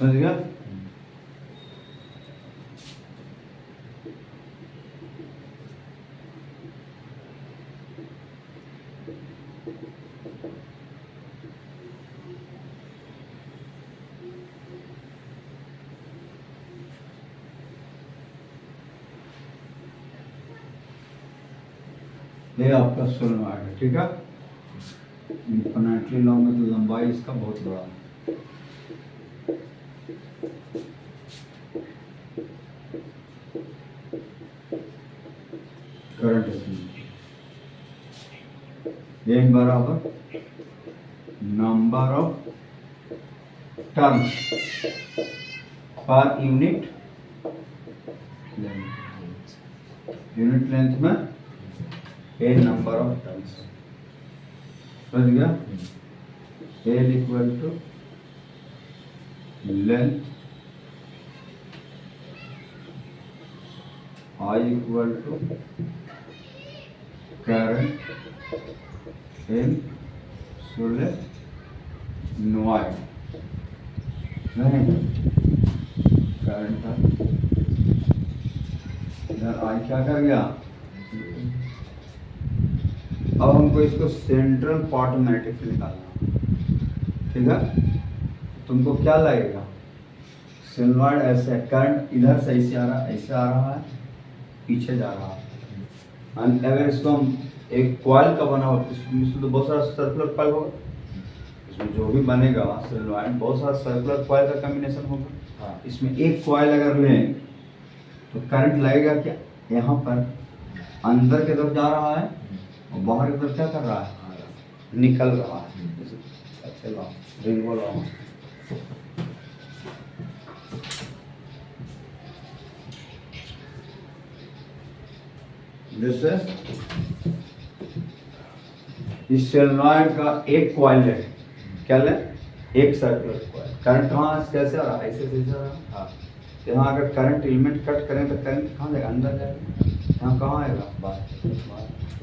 समझ गया? ये आपका सोलेनॉइड है, ठीक है। इन्फिनिटी लॉ में तो लंबाई इसका बहुत बड़ा है। करंट एन बराबर number of turns per unit length में एन नंबर ऑफ टर्न्स। समझ गया? L equal to length, I equal to current in solenoid. नहीं, करंट का इधर आई क्या कर गया। अब हमको इसको सेंट्रल पार्ट मैट्रिक्स निकालना, ठीक है। तुमको क्या लगेगा, सोलेनॉइड ऐसे करंट इधर से ऐसे आ रहा है, ऐसे आ रहा है, पीछे जा रहा है। अगर इसको हम एक कॉइल का बना हो, इसमें तो बहुत सारा सर्कुलर कॉइल होगा, इसमें जो भी बनेगा सोलेनॉइड बहुत सारा सर्कुलर कॉइल का कॉम्बिनेशन होगा। इसमें एक कॉइल अगर लें तो करंट लगेगा क्या, यहाँ पर अंदर की तरफ जा रहा है और बाहर की तरफ क्या कर रहा है, निकल रहा है। अच्छा लॉ, रिंगो लॉ। जैसे इस सोलेनॉइड का एक कॉइल है, क्या ले, एक सर्कुलर कॉइल। करंट कहाँ कैसे आ रहा है, ऐसे आ रहा है। यहाँ अगर करंट एलिमेंट कट करें तो करंट कहाँ जाएगा, अंदर जाएगा। यहाँ कहाँ आएगा, बाहर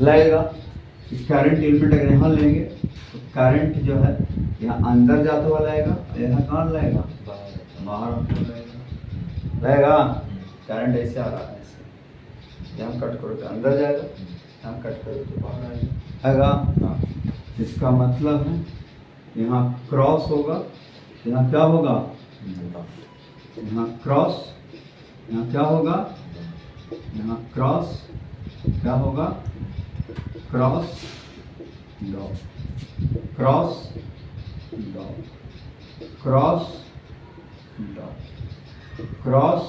लगेगा। करंट एलिमेंट अगर यहाँ लेंगे तो करंट जो है यहाँ अंदर जाता हुआ लगेगा, यहाँ कहाँ लगेगा, बाहर लगेगा। करंट ऐसे आ रहा है, ऐसे यहाँ कट करो तो अंदर जाएगा, यहाँ कट करो तो बाहर आएगा। इसका मतलब है यहाँ क्रॉस होगा, यहाँ क्या होगा, यहाँ क्रॉस, यहाँ क्या होगा, यहाँ क्रॉस क्या होगा, cross dot, cross dot, cross dot, cross.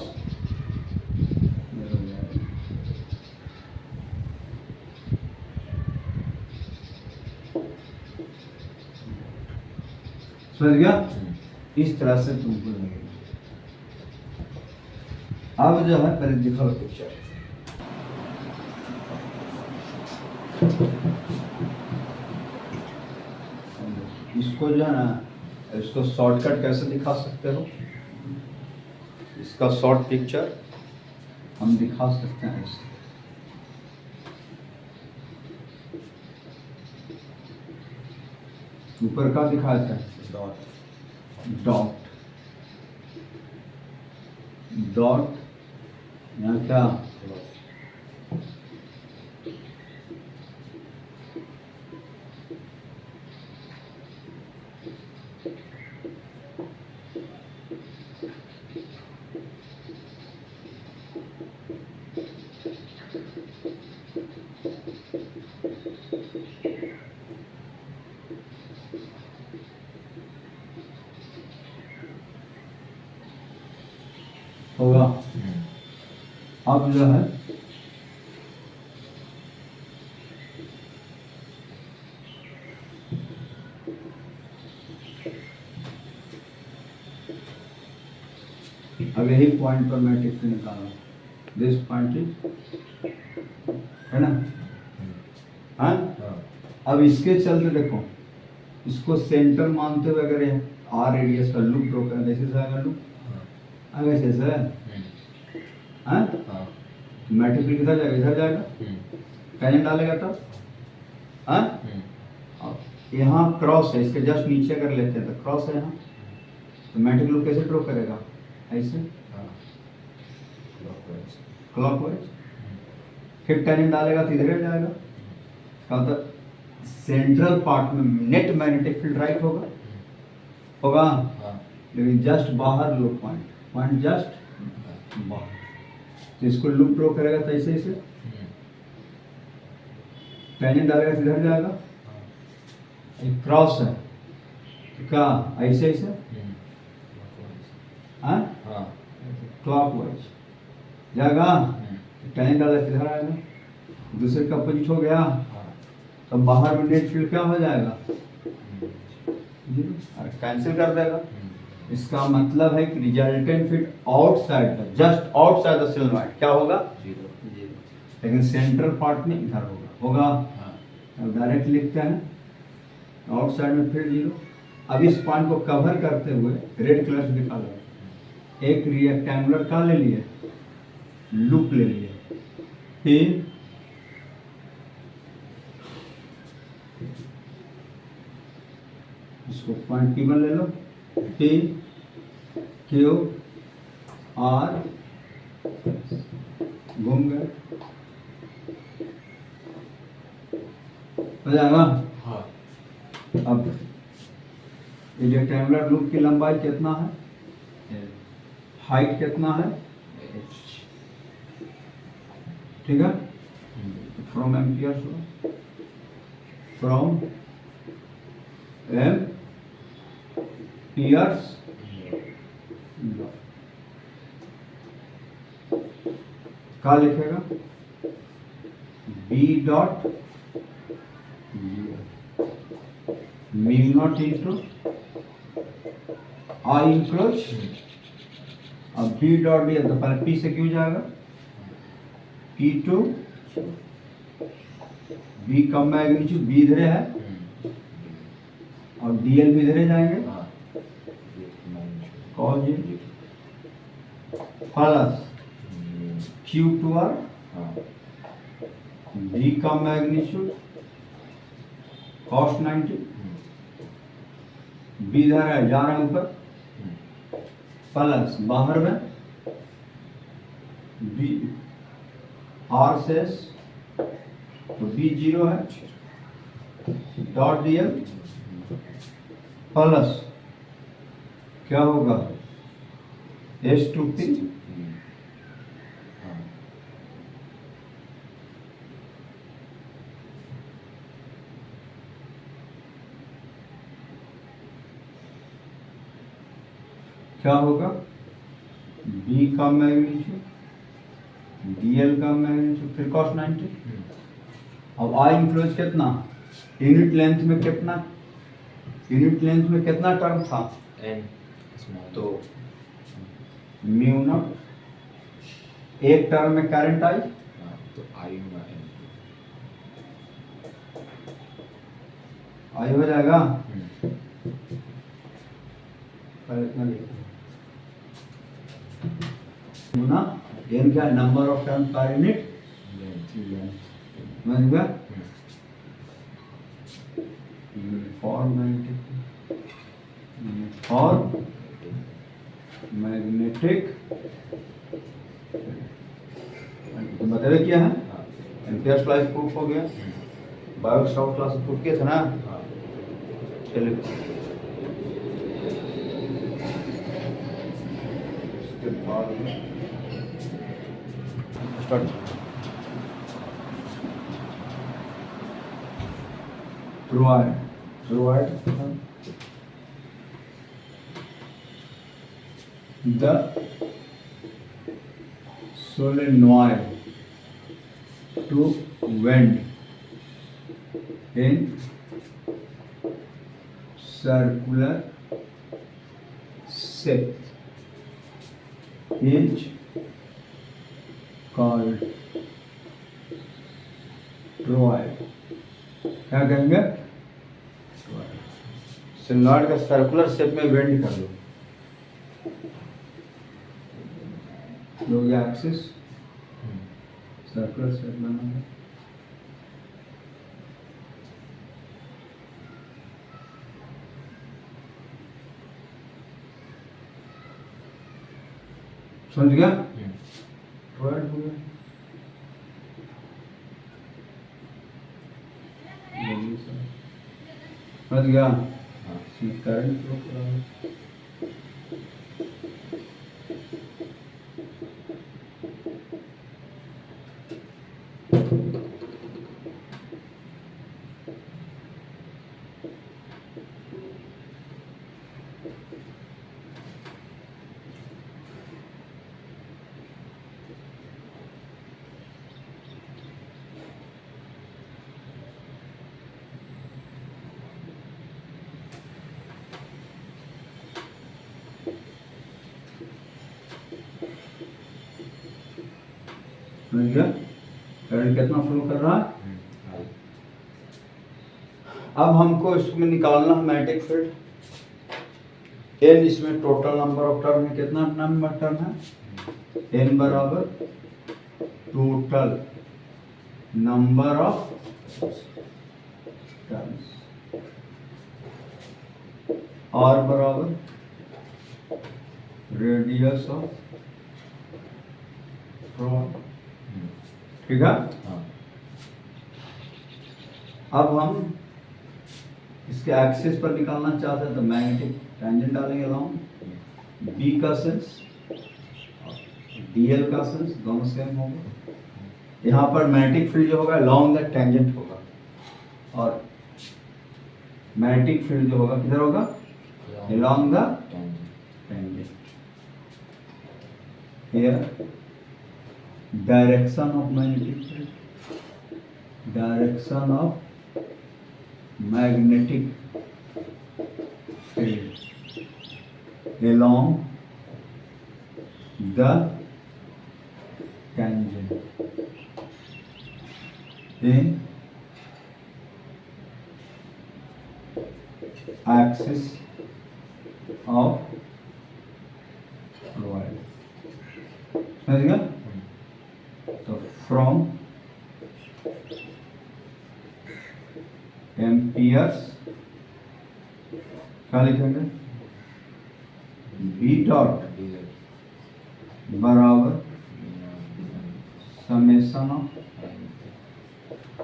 समझ गया? इस तरह से तुमको लगेगा। अब जो है पहले दिखाओ पिक्चर। इसको जो है ना, इसको शॉर्टकट कैसे दिखा सकते हो, इसका शॉर्ट पिक्चर हम दिखा सकते हैं ऐसे। ऊपर का दिखाया था डॉट, डॉट डॉट, यहाँ क्या, होगा। अब जो है अब यही पॉइंट पर मैं टिक निकाला, दिस पॉइंट इज, है ना। हाँ, अब इसके चलते देखो, इसको सेंटर मानते हुए अगर आर रेडियस का लूप ड्रॉ करें, जैसे से आएगा लूप आगे जैसे, हाँ, मैट्रिक्स किधर जाएगा, इधर जाएगा, कहीं डालेगा तब, हाँ। यहाँ क्रॉस है, इसके जस्ट नीचे कर लेते हैं तो क्रॉस है यहाँ, तो मैग्नेटिक लूप कैसे ड्रॉ करेगा? ऐसे क्लॉकवाइज। फिर टेनिन डालेगा तो इधर जाएगा, क्या होता सेंट्रल पार्ट में नेट मैग्नेटिक फील्ड राइट होगा, होगा लेकिन जस्ट बाहर लूप पॉइंट जस्ट बाहर, तो इसको लूप ड्रॉ करेगा तो ऐसे ऐसे टेनिन डालेगा तो इधर जाएगा, एक क्रॉस है तो क्या ऐसे ऐसे क्लॉकवाइज जाएगा, टेनिन डाला तो इधर आएगा, दूसरे का अपोजिट हो गया तो बाहर में नेट फील्ड क्या हो जाएगा? कैंसिल कर देगा। इसका मतलब है कि resultant field outside just outside the solenoid क्या होगा? जीरो। लेकिन सेंट्रल पार्ट में इधर होगा अब डायरेक्ट लिखते हैं आउटसाइड में फील्ड जीरो। अब इस पॉइंट को कवर करते हुए रेड कलर से दिखा लो, एक रेक्टेंगुलर का ले लिए लूप ले लिए, फिर इसको पॉइंट P1 ले लो, P Q R घूम गए, हो जाएगा। अब ये रेक्टेंगुलर लूप की लंबाई कितना है, हाइट कितना है, ठीक है। फ्रॉम एम्पियर फ्रॉम एम्पियर्स क्या लिखेगा? B dot mu naught into I encroach. अब बी डॉट डी तो पहले पी से क्यों जाएगा, पी टू बी का मैग्नीट्यूड बी इधर है और डीएल भी इधर जाएंगे cos G plus Q to R B का मैग्नीट्यूड कॉस 90 बी इधर है जा रहे हैं ऊपर प्लस बाहर में बी आर से तो बी जीरो है डॉट डीएल प्लस क्या होगा एस टू पी क्या होगा बी का मैग्नीट्यूड डीएल का मैग्नीट्यूड फिर कॉस 90। अब आई इंक्लोज कितना यूनिट लेंथ में कितना, यूनिट लेंथ में कितना टर्म था एन तो म्यू नॉट एक टर्म में करंट आई तो आई होगा एन आई हो जाएगा। पहले इतना लिखो ना एन क्या number of term per unit समझ गया और मैग्नेटिक तो बताइए क्या है एम्पियर्स क्लास प्रूफ हो गया, बायो साउथ क्लास प्रूफ किया था ना। चलिए उसके बाद start provide the solenoid to bend in circular shape is called toroid। क्या कहेंगे? सोलेनॉइड का सर्कुलर शेप में बेंड कर लो, लोग एक्सिस सर्कुलर शेप बना है। समझ गया? टॉयड हो गया। समझ गया? इसमें करंट फ्लो कर रहा है। समझ गया? करंट कितना फ्लो कर रहा है? अब हमको इसमें निकालना है मैग्नेटिक फील्ड। एन इसमें टोटल नंबर ऑफ टर्न है, कितना नंबर टर्न है? एन बराबर total number of turns, R बराबर रेडियस ऑफ रॉड। ठीक है? अब हम इसके एक्सिस पर निकालना चाहते हैं तो मैग्नेटिक टेंजेंट डालेंगे अलोंग बी का सेंस, डीएल का सेंस दोनों सेम होगा। यहाँ पर मैग्नेटिक फील्ड जो होगा अलोंग द टेंजेंट होगा, और मैग्नेटिक फील्ड जो होगा किधर होगा? Along the tangent. Here direction of magnetic field, direction of magnetic field along the tangent in axis of wire। समझ गया? तो from एम्पियर्स क्या लिखेंगे? बी डॉट बराबर समेशन ऑफ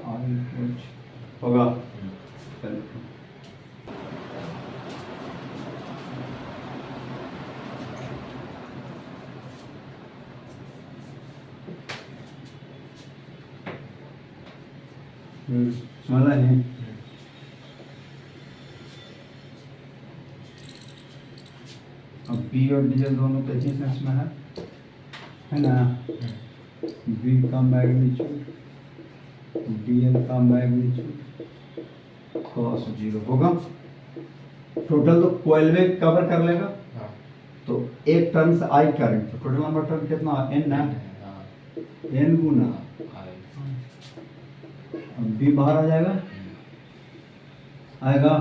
आई होगा। समझ है? अब बी और डीएल दोनों के सेंस में है ना? बी का मैग्नीट्यूड डीएल का मैग्नीट्यूड cos 0 होगा। टोटल तो कोयल में कवर कर लेगा। तो एक टर्न से आई करंट, तो टोटल नंबर टर्न कितना? एन ना, एन गुना अब बी बाहर आ जाएगा, आएगा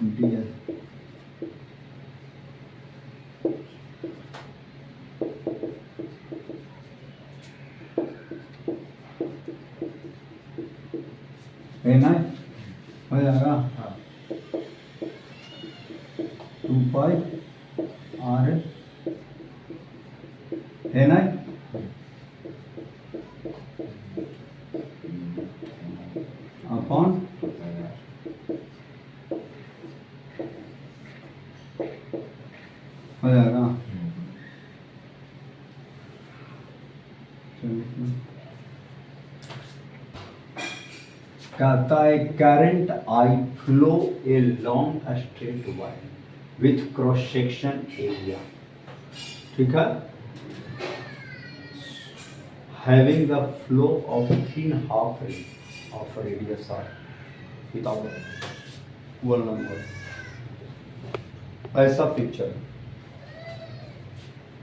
डीएल। ना हो जाएगा 2 पाई आर है ना, अपॉन हो जाएगा। कहता है current I flow a long straight wire with cross section area. ठीक है? having the flow of thin half of radius r without equal number। ऐसा पिक्चर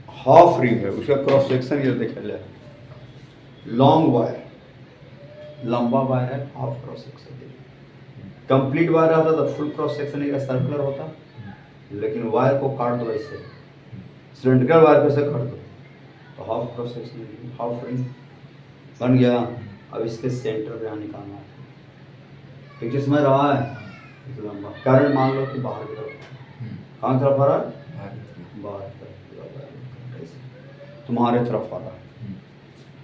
हाफ रिंग है, उसका क्रॉस सेक्शन ये देख ले। लॉन्ग वायर, लंबा वायर है, half cross section. Complete wire आता तो फुल क्रॉस सेक्शन एक सर्कुलर होता, लेकिन वायर को काट दो ऐसे, सिलेंड्रिकल वायर पे से काट दो तो half cross section, half ring बन गया। अब इसके सेंटर पे यहाँ निकालना है। पिक्चर समझ रहा है? लंबा करंट मान लो कि बाहर की तरफ, कहाँ तरफ आ रहा है? बाहर की तरफ। तुम्हारे तरफ आ रहा है,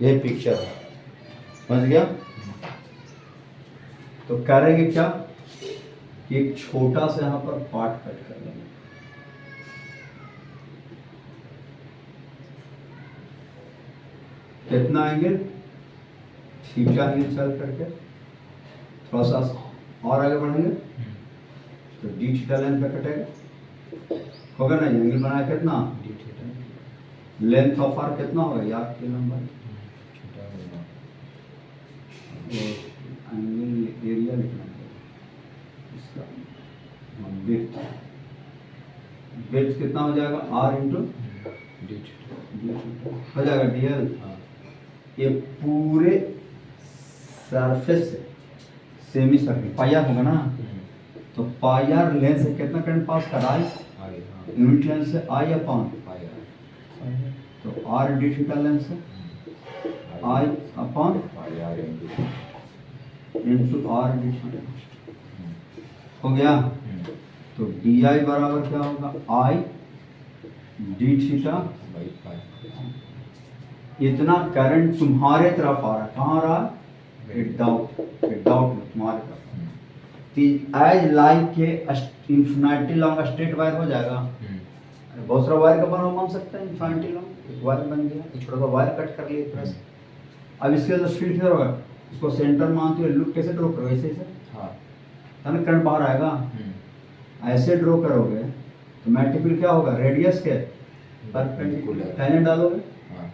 ये पिक्चर है, समझ गया। तो करेंगे क्या कि एक छोटा सा यहाँ पर पार्ट कट कर लेंगे, कितना एंगल, थीटा एंगल चल करके थोड़ा सा और आगे बढ़ेंगे तो डी थीटा लेंथ पे कटेगा, होगा ना। एंगल बनाया कितना, D theta length of R कितना होगा यार की लंबाई, छोटा होगा एंगल एरिया लिखना है इसका, विड्थ, विड्थ कितना हो जाएगा आर इंटू डी थीटा हो जाएगा डीएल। हाँ ये पूरे सरफेस से सेमी सर्कल पाई आर होगा ना, तो पाई आर लेंथ से कितना करंट पास कर आई, आई हाँ यूनिट लेंथ से आई अपॉन, पाई तो आर डी थीटा लेंथ से I upon pi R into R D theta हो गया। तो डी आई बराबर क्या होगा, I D theta, by pi इतना करंट तुम्हारे तरफ आ रहा है, कहाँ आ रहा है, विदाउट तुम्हारे तरफ, एज लाइक के इंफिनिटी लॉन्ग स्ट्रेट वायर हो जाएगा। बहुत सारा वायर का बना मान सकते हैं, इंफिनिटी लॉन्ग एक वायर बन गया, एक छोटा सा वायर कट कर लिया इस तरह से। अब इसके अंदर फील्ड किधर होगा, इसको सेंटर मानते हुए लुक कैसे ड्रॉ करोगे, ऐसे ऐसे हाँ है ना, करंट बाहर आएगा, ऐसे ड्रॉ करोगे तो मल्टीपल क्या होगा, रेडियस के परपेंडिकुलर टेंजेंट डालोगे, हाँ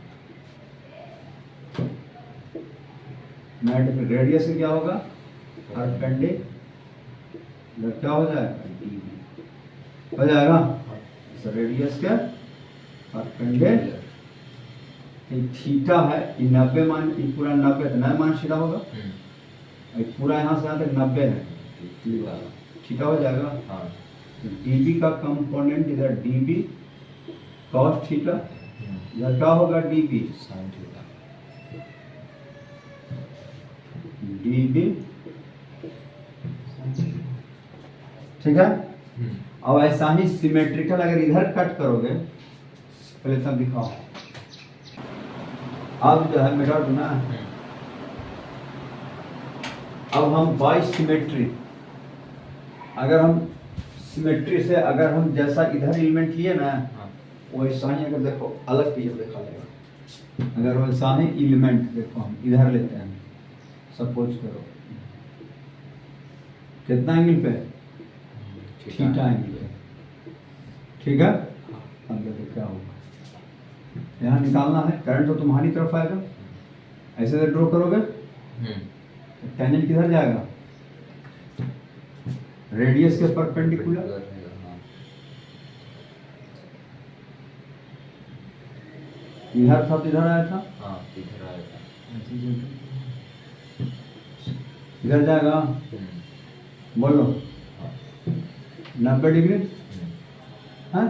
मल्टीपल रेडियस से क्या होगा, परपेंडिकुलर क्या हो जाएगा, डीबी हो जाएगा। रेडियस के परपेंडिकुलर, ये थीटा है, ये 90 मान, ये पूरा 90 तो 9 मान सीधा होगा, ये पूरा यहाँ से यहाँ तक 90 है, थीटा हो जाएगा। हाँ डीबी का कंपोनेंट इधर डीबी कॉस थीटा, इधर क्या होगा डीबी साइन थीटा डीबी, ठीक है। अब ऐसा ही सिमेट्रिकल अगर इधर कट करोगे, पहले सब दिखाओ, अब जो है मेरा ना, अब हम बाई सिमेट्री, अगर हम सिमेट्री से अगर हम जैसा इधर एलिमेंट लिए ना वैसा ही, अगर देखो अलग चीज देखा जाएगा, अगर वैसा ही एलिमेंट देखो हम इधर लेते हैं, सपोज करो कितना एंगल पे, थीटा एंगल पे, ठीक है। अब देखो क्या होगा, यहाँ निकालना है, करंट तो तुम्हारी तरफ आएगा, ऐसे ड्रॉ करोगे तो टेंजेंट किधर जाएगा, रेडियस के परपेंडिकुलर, इधर था तो इधर आया था, हाँ इधर आएगा इधर जाएगा, बोलो 90 डिग्री, हाँ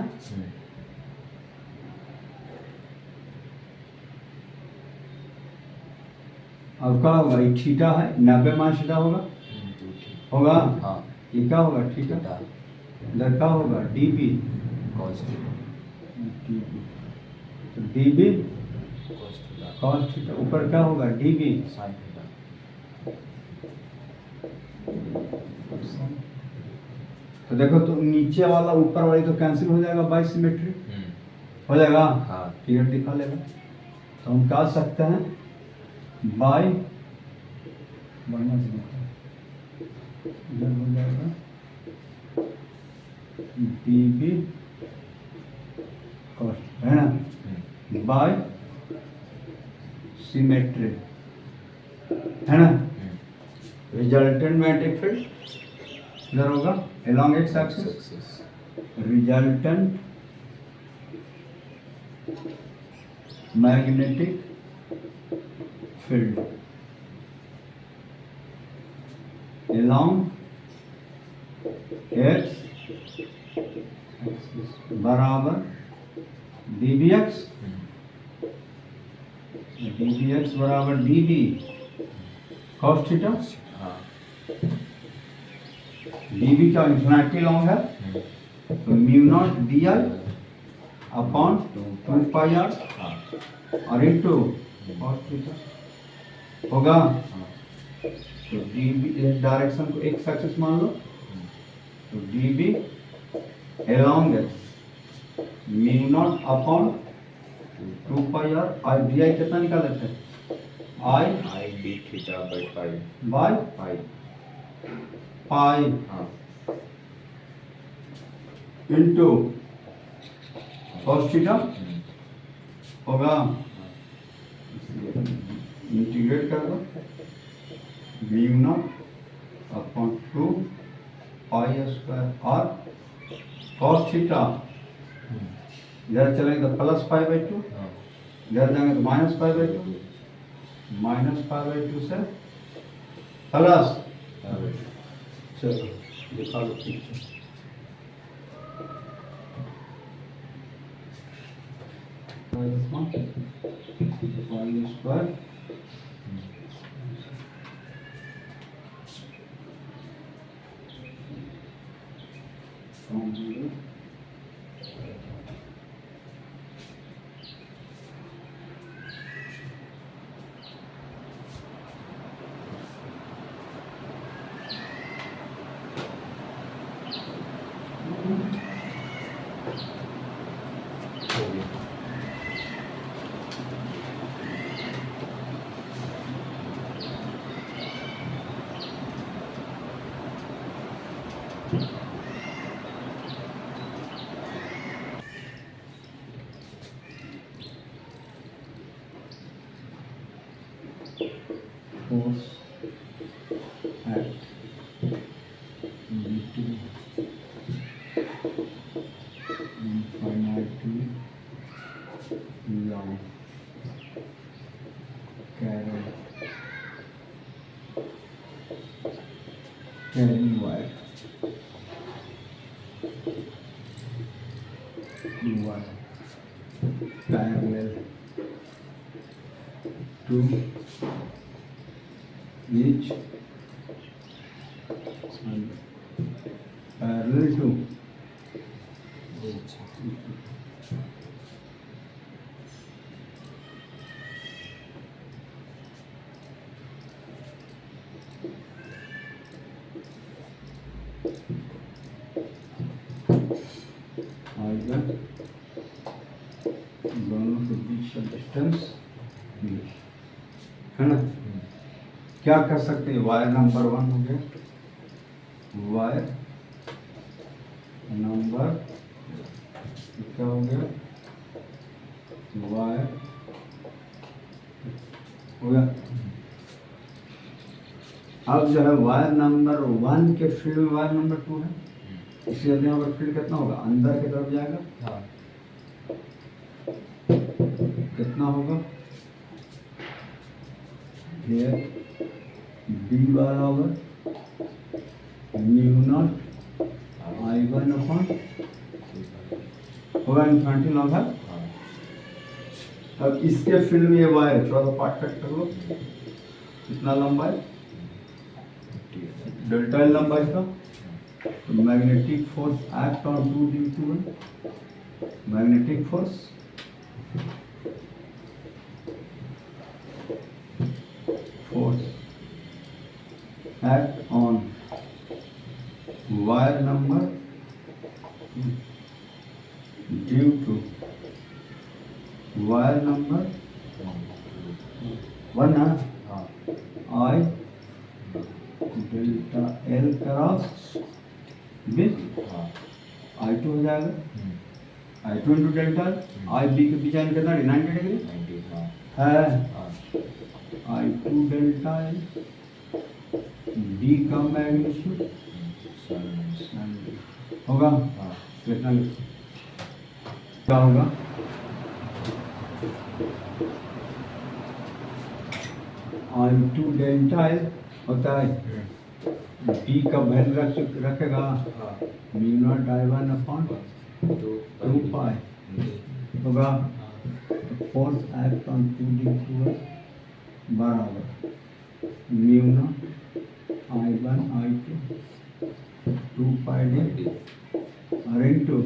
अब क्या होगा, ये थीटा है, 90 मान थीटा होगा, होगा हाँ ये क्या होगा, थीटा, इधर क्या होगा डीबी कॉस थीटा तो dB cos theta cos theta, ऊपर क्या होगा डीबी साइन थीटा तो देखो, तो नीचे वाला ऊपर वाली तो कैंसिल हो जाएगा बाई सिमेट्री, हो जाएगा, हाँ फिगर दिखा लेगा। तो हम कह सकते हैं बाई, बढ़िया से दिखा, इधर हो जाएगा डीबी कॉस, है ना, बाय सिमेट्री, है ना। रिजल्टेंट मैग्नेटिक फील्ड इधर होगा along x axis, resultant magnetic field along x बराबर dbx, dbx बराबर db cos थीटा, हाँ db का इंफिनिटी लॉन्ग है तो mu naught D I upon 2 pi R हाँ और इंटू कॉस थीटा होगा। हाँ तो डी बी डायरेक्शन को एक्स एक्सिस मान लो, तो D B along X mu naught upon 2 pi R और डी आई कितना निकाल लेते हैं, I I D theta by pi by pi पाई हाँ इंटू कॉस थीटा होगा। इंटीग्रेट कर दो, mu naught upon 2 pi square और कॉस थीटा इधर चलेंगे तो प्लस पाई बाई 2, हाँ इधर जाएंगे तो minus pi by 2, minus pi by 2 से प्लस। चलो दिखा लो पीछे, पाई स्क्वायर हो गया force at V2 infinity long carrying wire parallel to each and parallel to आएगा दोनों के बीच का डिस्टेंस है ना। क्या कर सकते हैं, वायर नंबर 1 हो गया, वायर नंबर क्या हो गया, वायर हो गया। अब जो है वायर नंबर 1 के फील्ड में वायर नंबर 2 है, इसलिए यहाँ पर फील्ड कितना होगा, अंदर की तरफ जाएगा, हाँ कितना होगा, ये बी बराबर म्यू नॉट आई 1 अपॉन होगा इन्फिनिटी लॉग है। हाँ अब इसके फील्ड में ये वायर थोड़ा सा पार्ट कट कर लो, कितना लंबा है, डेल्टा एल लंबाई का, magnetic force act on 2 due to magnetic force act on wire number due to wire number 1 है, हाँ I delta L cross with हाँ I2 हो जाएगा, I2 into delta I B के बीच एंगल कितना 90 डिग्री 90 हाँ है, हाँ I2 डेल्टा L B का मैग्नीट्यूड होगा, हाँ कितना क्या होगा, I2 डेल्टा L होता है, B का वैल्यू रखेगा म्यू नॉट आई 1 अपॉन 2 पाई होगा, फोर्स एक्ट ऑन 2D बराबर म्यू नॉट आई 1 I2 2 पाई डी और इंटू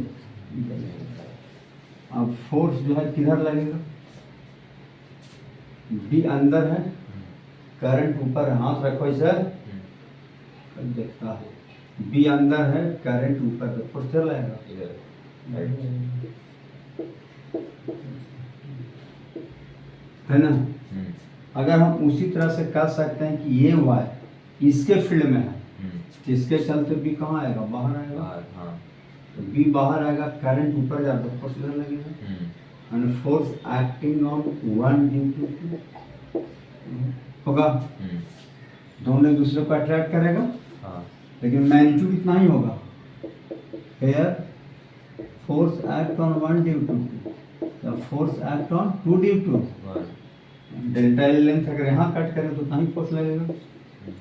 अब फोर्स जो है किधर लगेगा, बी अंदर है, करंट ऊपर है, हाथ रखो इधर, देखता है, बी अंदर है, करंट ऊपर है, फोर्स किधर लगेगा, इधर है ना। अगर हम उसी तरह से कर सकते हैं कि ये वायर इसके फील्ड में है, इसके चलते बी कहाँ आएगा, बाहर आएगा, बाहर, हाँ तो बी बाहर आएगा, करंट ऊपर जाता है, फोर्स इधर लगेगा, and force acting on one due to होगा, दोनों एक दूसरे को अट्रैक्ट करेगा, हाँ लेकिन मैग्नीट्यूड इतना ही होगा, here force act on one due to, the force act on two due to, one delta L length अगर यहाँ कट करें तो कहीं फोर्स लगेगा,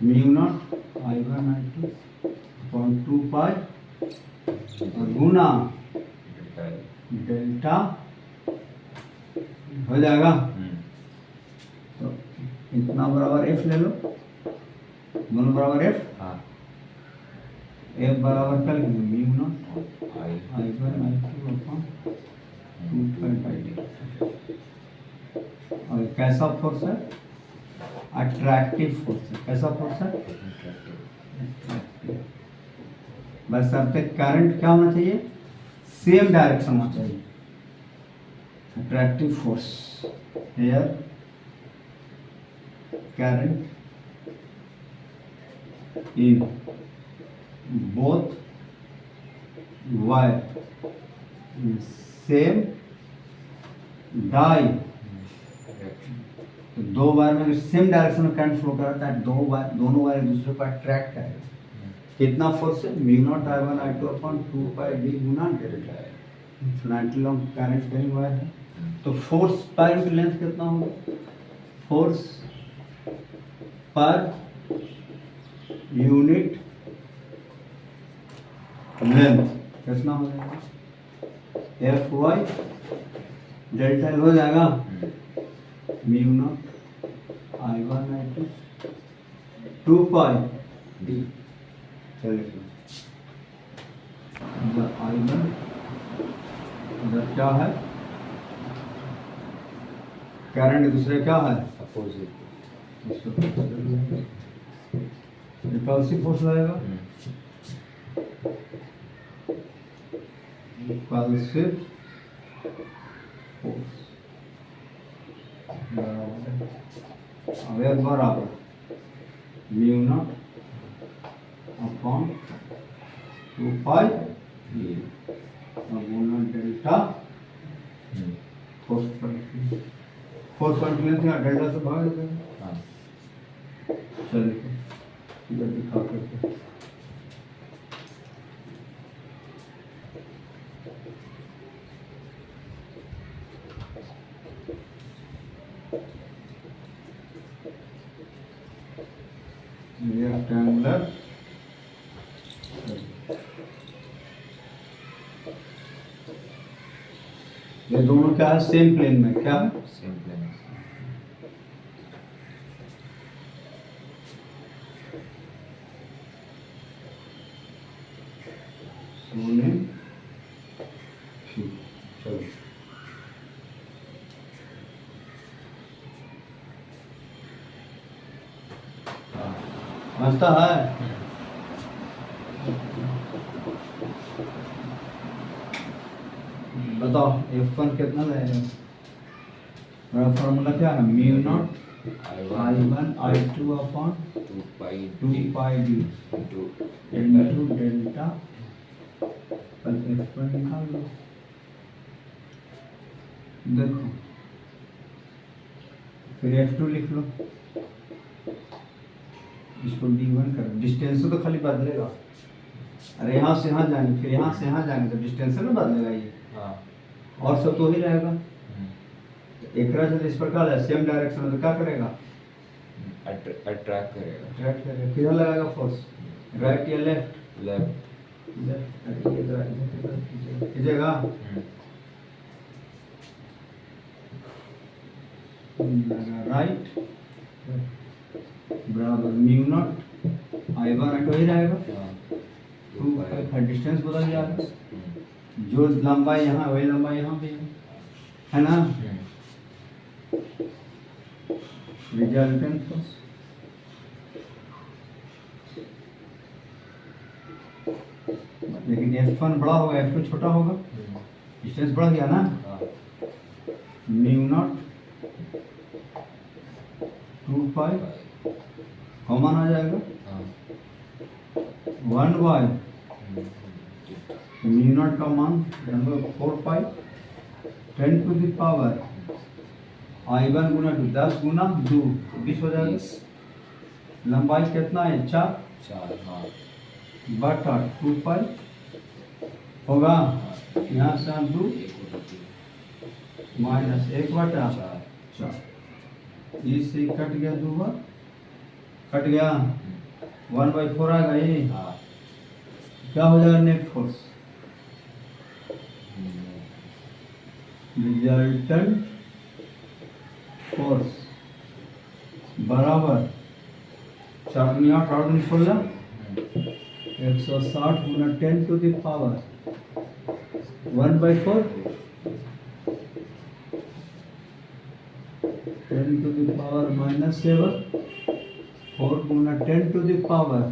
mu naught I one I two upon 2 pi और गुना डेल्टा हो जाएगा, तो इतना बराबर एफ ले लो, दोनों बराबर एफ, हाँ एफ बराबर कर लेंगे mu naught I I one I two upon 2 pi D, और कैसा फोर्स है, अट्रैक्टिव फोर्स है, कैसा फोर्स है, attractive। बस अब तक करंट क्या होना चाहिए, सेम डायरेक्शन होना चाहिए, attractive force here current in both wire same डाई, तो दो वायर में सेम डायरेक्शन में करंट फ्लो कर रहा है, दोनों वायर एक दूसरे को अट्रैक्ट करेगा, कितना फोर्स है, mu naught I one I two upon 2 pi D Guna delta है, इन्फिनिटी लॉन्ग करंट कहीं वायर है, तो फोर्स पर यूनिट लेंथ कितना होगा, फोर्स पर यूनिट लेंथ कितना हो जाएगा, एफ वाई डेल्टा एल हो जाएगा, mu naught I one I two 2 pi D, चलिए इधर आई वन, इधर क्या है, करंट दूसरे क्या है, अपोजिट रिपल्सिव फोर्स लगेगा, रिपल्सिव फोर्स बराबर mu naught upon 2 pi D गुना डेल्टा फोर्स पॉइंट लेंथ है, डेल्टा से भाग देगा, हाँ चलिए इधर दिखा करके रेक्टेंगुलर ये दोनों क्या है, सेम प्लेन में, क्या है, सेम प्लेन सोने ठीक, चलो मस्त है, बताओ F1 कितना लगेगा, मेरा फॉर्मूला क्या है, mu naught I one I two upon 2 pi 2 pi D into into delta पर F1 निकाल लो, देखो फिर F2 लिख लो, इसको D1 कर, डिस्टेंस तो खाली बदलेगा, अरे यहाँ से यहाँ जाएंगे फिर यहाँ से यहाँ जाएंगे तो डिस्टेंस ना बदलेगा ये, हाँ और सब तो ही रहेगा, एक जब इस प्रकार है सेम डायरेक्शन में तो क्या करेगा, अट्रैक्ट करेगा, अट्रैक्ट करेगा, किधर लगाएगा फोर्स, राइट या लेफ्ट, लेफ्ट खींचेगा, राइट बराबर mu naught I one I two ही रहेगा, हाँ डिस्टेंस बदल जाएगा, जो लंबाई यहाँ वही लंबाई यहाँ भी है, है ना, रिजल्टेंट फोर्स। लेकिन F1 बड़ा होगा, F2 छोटा होगा, डिस्टेंस बढ़ गया ना, म्यू नॉट 2 पाई कॉमन आ जाएगा 1 बाय म्यू नॉट का मान 4 pi 10 to the power I1 गुना 2 10 गुना 2 20 हो जाएगा। लंबाई कितना है 4 बटा 2 पाई होगा, यहाँ से हम 2 माइनस 1 बटा 4 इससे कट गया 2 बार कट गया 1/4 आएगा ये, क्या हो जाएगा नेट फोर्स, रिजल्टेंट फोर्स बराबर 4 160 गुना 10 to the power 1/4 10 to the power -7 4 गुना 10 to the power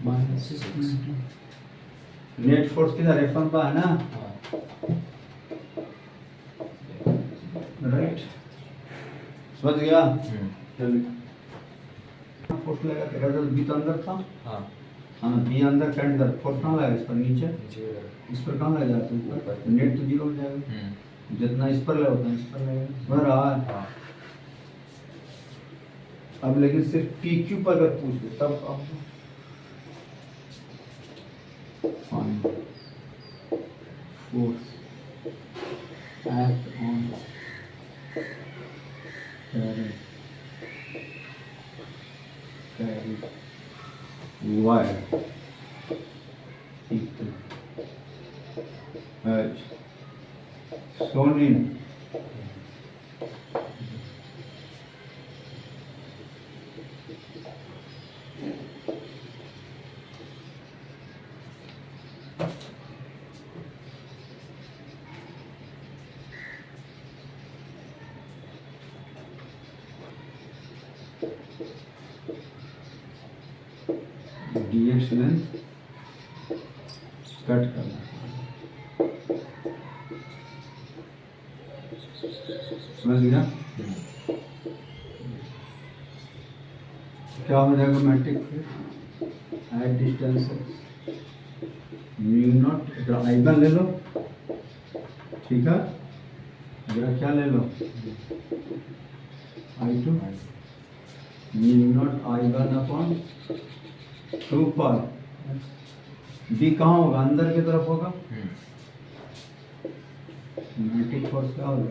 -6। Net force किधर F1 का है ना, राइट, समझ गया। चलिए फोर्स लगा तेरा तो बी तो अंदर था, हाँ बी अंदर करंट इधर, फोर्स कहाँ लगा, इस पर नीचे, इस पर कहाँ लगा जाता है, तो नेट तो 0 हो जाएगा, जितना इस पर लगा उतना इस पर लगेगा, समझ रहा है। अब लेकिन सिर्फ PQ पर अगर पूछ दे तब आप find force act on carried wire equal as shown in dx length cut करना, समझ गया। क्या हो जाएगा मैट्रिक फिर at distance mu naught, I1 ले लो, ठीक है, जरा क्या ले लो I2 mu naught I1 upon 2 pi, B कहाँ होगा, अंदर की तरफ होगा, मैग्नेटिक फोर्स क्या होगा,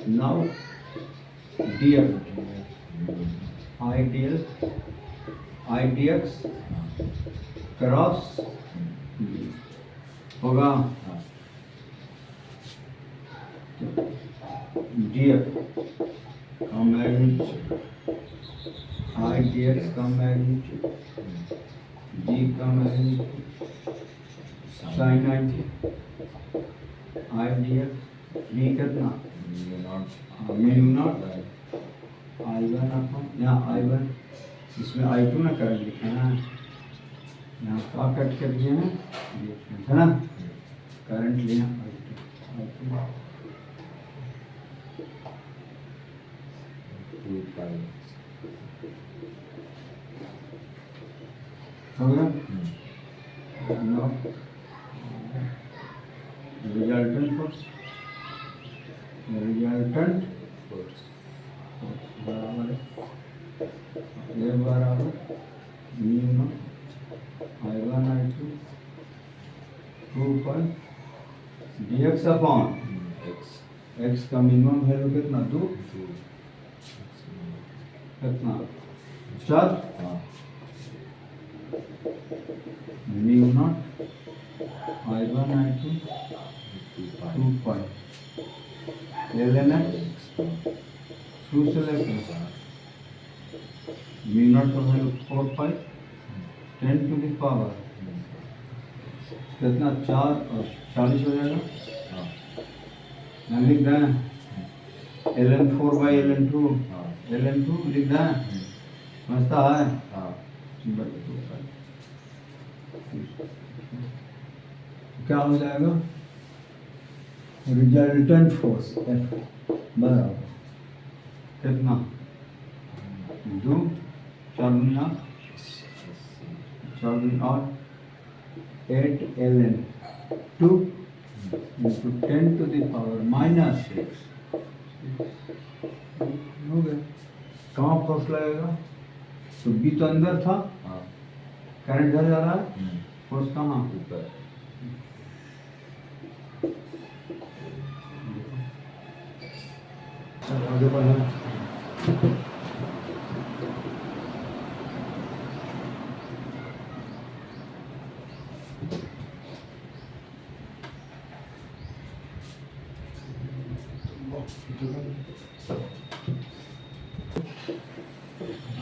नाउ df idx क्रॉस होगा, df का मैग्नीट्यूड idx का मैग्नीट्यूड d का मैग्नीट्यूड sin 90 idx d कितना म्यू नॉट I1 अपन, यहाँ I1 इसमें I2 ना करंट लिखा है ना, यहाँ क्या कट कर दिए हैं है ना, करंट लिया I2 हो गया, रिजल्टेंट फोर्स बराबर ये बराबर mu not I1 I2 2 pi dx upon x का मिनिमम वैल्यू कितना 2 कितना 4 म्यू नॉट I1 I2 2 पाई ले लेना, शुरू से लेकर म्यू नॉट का value 4 pi 10 to the power कितना 4 और 40 हो जाएगा, यहाँ लिख रहे हैं ln4 by ln2 हाँ ln2 लिख रहे हैं समझता है हाँ क्या हो जाएगा रिजल्टेंट फोर्स F बराबर कितना 2 4 गुना 8 ln 2 into 10 to the power minus 6 हो गया कहाँ फोर्स लगेगा तो बी तो अंदर था हाँ करंट इधर जा रहा है फोर्स कहाँ ऊपर चलो आगे बढ़ो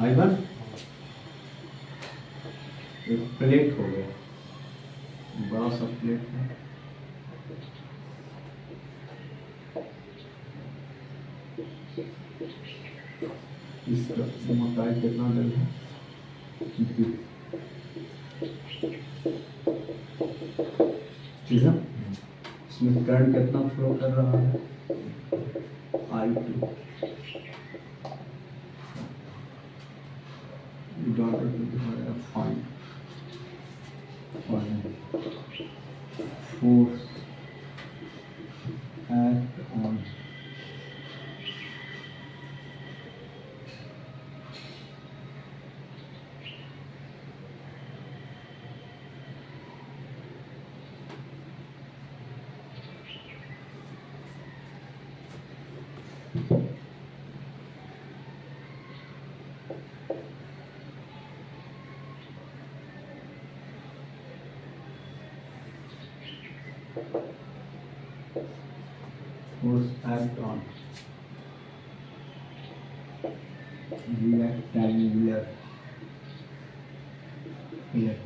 आइवन एक प्लेट हो गया बड़ा सा प्लेट है इसका मोटाई कितना डल है ठीक है इसमें करंट कितना फ्लो कर रहा है I2 daughter to find force act on force act on rectangular plate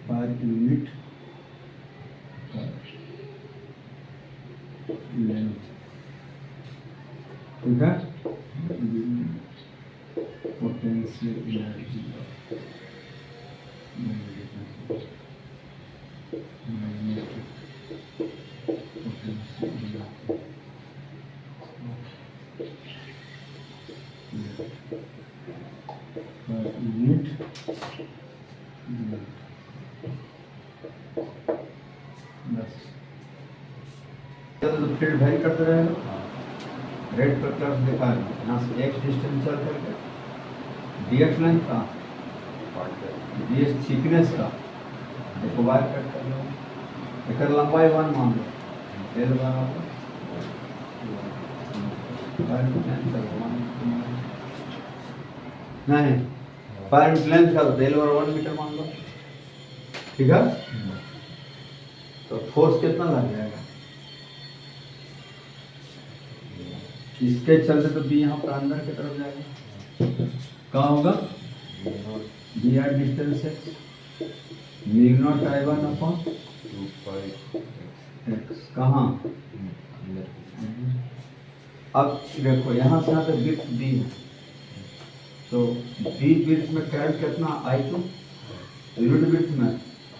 per unit length ठीक है पोटेंशियल एनर्जी यूनिट बस तो फील्ड वेरी करते रहेगा रेड कलर देखा है यहाँ से एक डिस्टेंस चल करके dx लेंथ का dx थिकनेस का देखो बार कट कर लो एक लंबाई 1 मान लो l बराबर नहीं पैरेंट लेंथ का l बराबर 1 मीटर मान लो ठीक है तो फोर्स कितना लग जाएगा इसके चलते तो बी यहाँ पर अंदर की तरफ जाएगा कहाँ होगा बी आर डिस्टेंस है mu naught I1 upon 2πx कहाँ अब देखो यहाँ से यहाँ पे विड्थ बी है तो बी विड्थ में करंट कितना I2 यूनिट विड्थ में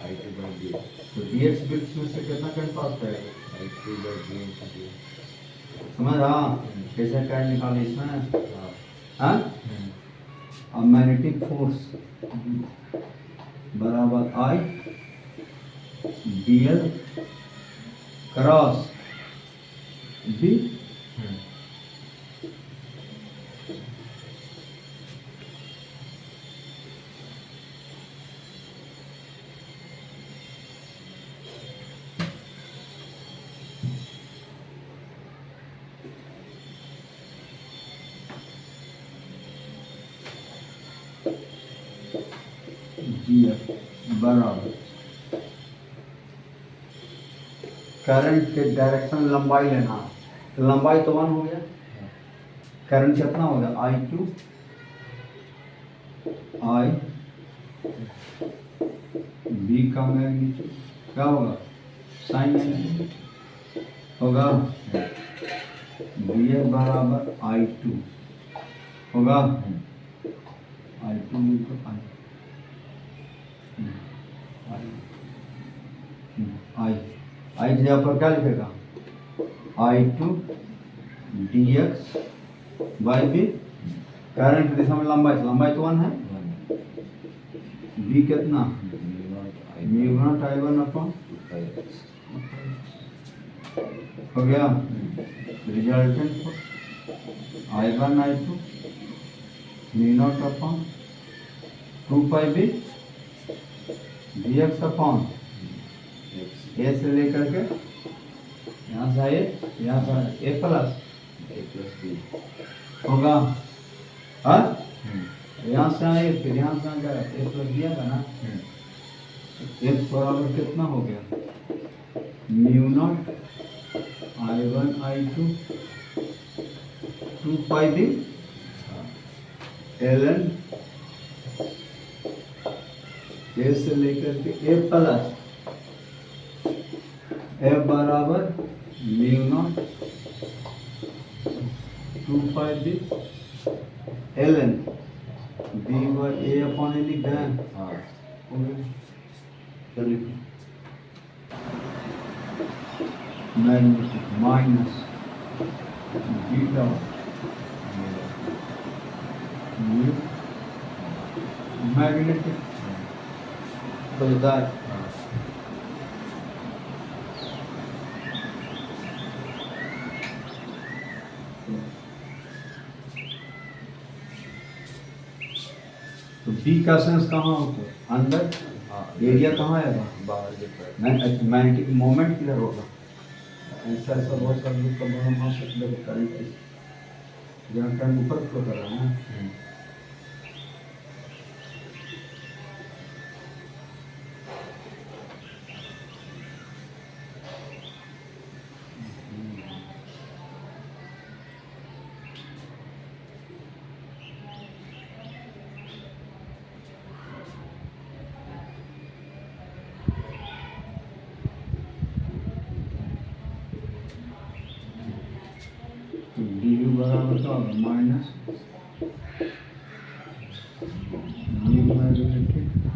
I2/d तो dx विड्थ में से कितना करंट पास करेगा I2/d समझ रहा कैसे करंट निकाले इसमें हाँ अब मैग्नेटिक फोर्स बराबर I dl क्रॉस b बराबर करंट के डायरेक्शन लंबाई लेना तो लंबाई तो 1 हो गया करंट कितना होगा आई टू आई बी का मैग्नीट्यूड क्या होगा साइन मैग्नीट्यूड होगा बी बराबर आई टू होगा आई टू इंटू आई आई आई की जगह पर क्या लिखेगा I two D X by B current दिशा में लंबाई तो 1 है बी कितना mu naught I one upon हो गया resultant I one I two mu naught upon 2 pi B D X upon A से लेकर के यहाँ से आए यहाँ से ए प्लस होगा हाँ यहाँ से आए फिर यहाँ से आएगा ए प्लस दिया था ना एक बराबर कितना हो गया mu naught I one I two 2 pi B L N A से लेकर के ए प्लस ए बराबर mu naught 2 pi B L N B by A upon A लिख दें चलिए magnitude minus beta mu magnitude बलदार तो बी का सेंस कहाँ होता है अंदर एरिया कहाँ आएगा बाहर दिख रहा मैग्नेटिक मोमेंट किधर होगा ऐसा ऐसा बहुत सारे लोग का बड़ा करंट जहाँ करंट ऊपर फ्लो कर रहा है ना डी यू बराबर क्या होगा माइनस म्यू मैग्नेटिक